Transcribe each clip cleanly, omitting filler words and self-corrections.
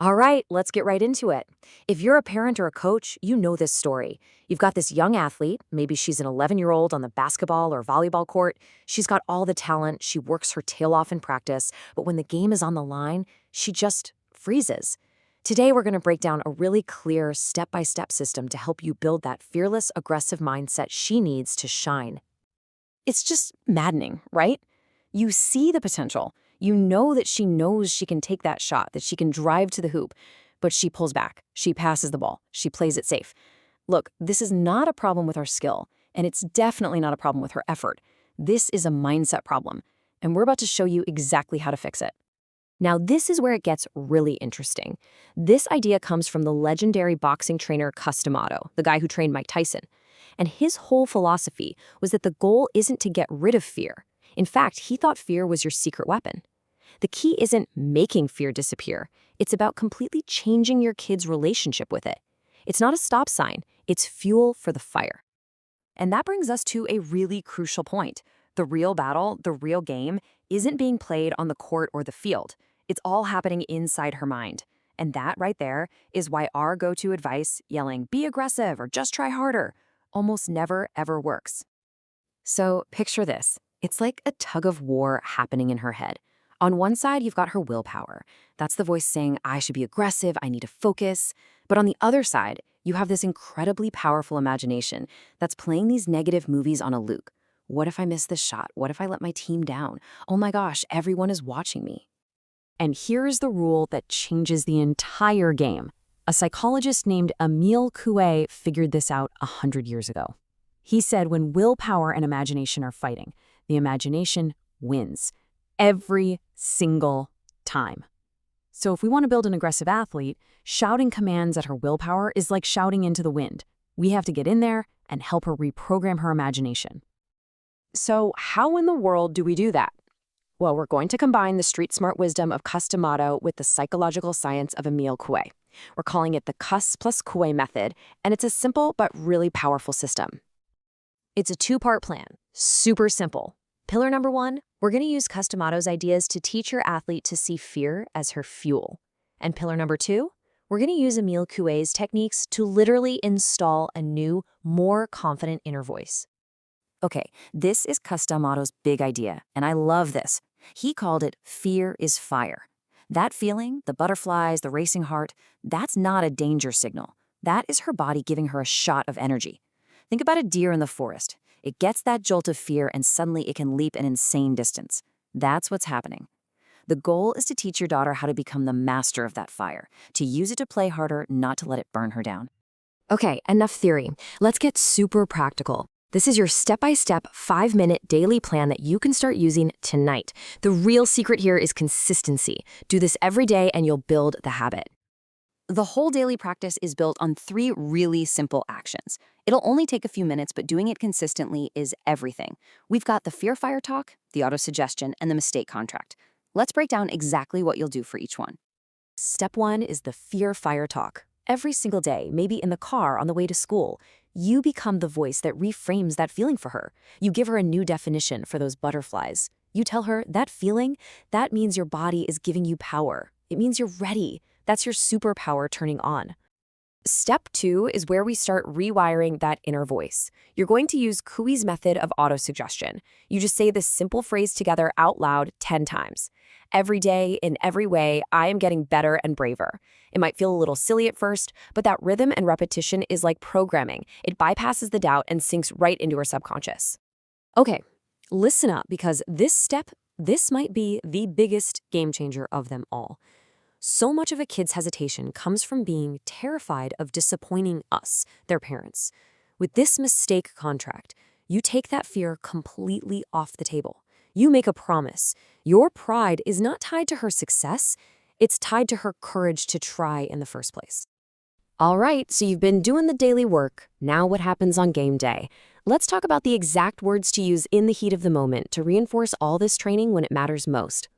All right, let's get right into it. If you're a parent or a coach, you know this story. You've got this young athlete, maybe she's an 11-year-old on the basketball or volleyball court. She's got all the talent, she works her tail off in practice, but when the game is on the line, she just freezes. Today, we're going to break down a really clear step by step system to help you build that fearless, aggressive mindset she needs to shine. It's just maddening, right? You see the potential. You know that she knows she can take that shot, that she can drive to the hoop, but she pulls back. She passes the ball. She plays it safe. Look, this is not a problem with her skill, and it's definitely not a problem with her effort. This is a mindset problem, and we're about to show you exactly how to fix it. Now, this is where it gets really interesting. This idea comes from the legendary boxing trainer Cus D'Amato, the guy who trained Mike Tyson. And his whole philosophy was that the goal isn't to get rid of fear. In fact, he thought fear was your secret weapon. The key isn't making fear disappear. It's about completely changing your kid's relationship with it. It's not a stop sign. It's fuel for the fire. And that brings us to a really crucial point. The real battle, the real game, isn't being played on the court or the field. It's all happening inside her mind. And that right there is why our go-to advice, yelling, be aggressive or just try harder, almost never ever works. So picture this. It's like a tug of war happening in her head. On one side, you've got her willpower. That's the voice saying, I should be aggressive, I need to focus. But on the other side, you have this incredibly powerful imagination that's playing these negative movies on a loop. What if I miss this shot? What if I let my team down? Oh my gosh, everyone is watching me. And here's the rule that changes the entire game. A psychologist named Emile Coué figured this out 100 years ago. He said when willpower and imagination are fighting, the imagination wins. Every single time. So if we want to build an aggressive athlete, shouting commands at her willpower is like shouting into the wind. We have to get in there and help her reprogram her imagination. So how in the world do we do that? Well, we're going to combine the street-smart wisdom of Cus D'Amato with the psychological science of Emile Coué. We're calling it the Cus plus Coué method, and it's a simple but really powerful system. It's a two-part plan, super simple. Pillar number one, we're going to use Cus D'Amato's ideas to teach your athlete to see fear as her fuel. And pillar number two, we're going to use Emile Coué's techniques to literally install a new, more confident inner voice. Okay, this is Cus D'Amato's big idea, and I love this. He called it fear is fire. That feeling, the butterflies, the racing heart, that's not a danger signal. That is her body giving her a shot of energy. Think about a deer in the forest. It gets that jolt of fear and suddenly it can leap an insane distance. That's what's happening. The goal is to teach your daughter how to become the master of that fire, to use it to play harder, not to let it burn her down. Okay, enough theory. Let's get super practical. This is your step-by-step 5-minute daily plan that you can start using tonight. The real secret here is consistency. Do this every day and you'll build the habit. The whole daily practice is built on 3 really simple actions. It'll only take a few minutes, but doing it consistently is everything. We've got the fear fire talk, the autosuggestion, and the mistake contract. Let's break down exactly what you'll do for each one. Step 1 is the fear fire talk. Every single day, maybe in the car on the way to school, you become the voice that reframes that feeling for her. You give her a new definition for those butterflies. You tell her that feeling, that means your body is giving you power. It means you're ready. That's your superpower turning on. Step 2 is where we start rewiring that inner voice. You're going to use Coué's method of autosuggestion. You just say this simple phrase together out loud 10 times. Every day, in every way, I am getting better and braver. It might feel a little silly at first, but that rhythm and repetition is like programming. It bypasses the doubt and sinks right into her subconscious. Okay, listen up because this might be the biggest game changer of them all. So much of a kid's hesitation comes from being terrified of disappointing us, their parents. With this mistake contract, you take that fear completely off the table. You make a promise. Your pride is not tied to her success. It's tied to her courage to try in the first place. All right, so you've been doing the daily work. Now what happens on game day? Let's talk about the exact words to use in the heat of the moment to reinforce all this training when it matters most.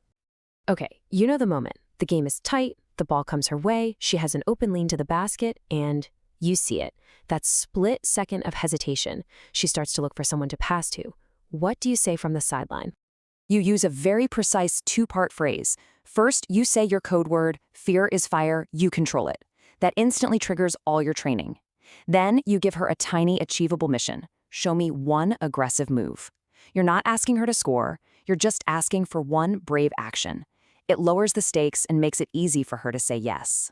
Okay, you know the moment. The game is tight, the ball comes her way, she has an open lean to the basket, and you see it. That split second of hesitation. She starts to look for someone to pass to. What do you say from the sideline? You use a very precise two-part phrase. First, you say your code word, fear is fire, you control it. That instantly triggers all your training. Then you give her a tiny, achievable mission. Show me one aggressive move. You're not asking her to score, you're just asking for one brave action. It lowers the stakes and makes it easy for her to say yes.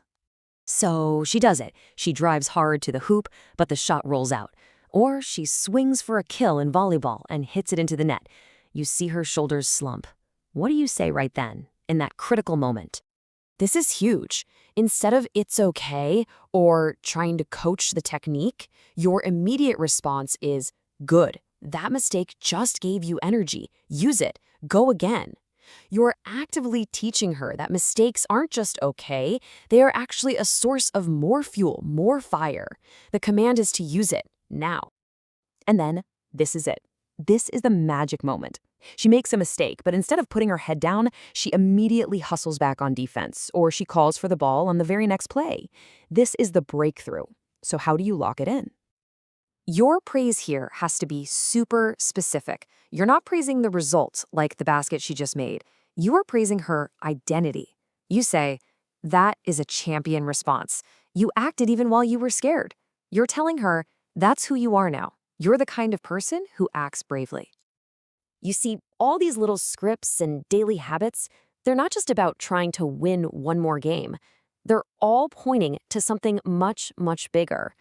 So she does it. She drives hard to the hoop, but the shot rolls out. Or she swings for a kill in volleyball and hits it into the net. You see her shoulders slump. What do you say right then, in that critical moment? This is huge. Instead of "it's okay" or trying to coach the technique, your immediate response is "good. That mistake just gave you energy. Use it. Go again." You're actively teaching her that mistakes aren't just okay, they are actually a source of more fuel, more fire. The command is to use it, now. And then, this is it. This is the magic moment. She makes a mistake, but instead of putting her head down, she immediately hustles back on defense, or she calls for the ball on the very next play. This is the breakthrough. So how do you lock it in? Your praise here has to be super specific. You're not praising the result, like the basket she just made. You are praising her identity. You say, "That is a champion response. You acted even while you were scared." You're telling her, that's who you are now. You're the kind of person who acts bravely. You see, all these little scripts and daily habits, they're not just about trying to win one more game. They're all pointing to something much, much bigger.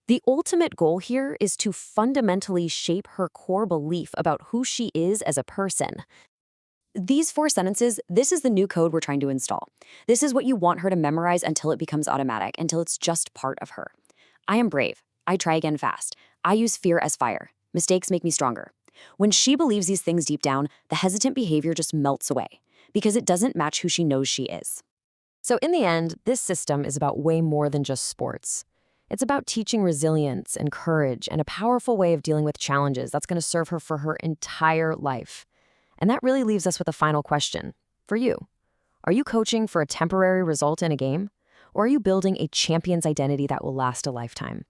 The ultimate goal here is to fundamentally shape her core belief about who she is as a person. These 4 sentences, this is the new code we're trying to install. This is what you want her to memorize until it becomes automatic, until it's just part of her. I am brave. I try again fast. I use fear as fire. Mistakes make me stronger. When she believes these things deep down, the hesitant behavior just melts away because it doesn't match who she knows she is. So in the end, this system is about way more than just sports. It's about teaching resilience and courage and a powerful way of dealing with challenges that's going to serve her for her entire life. And that really leaves us with a final question for you. Are you coaching for a temporary result in a game? Or are you building a champion's identity that will last a lifetime?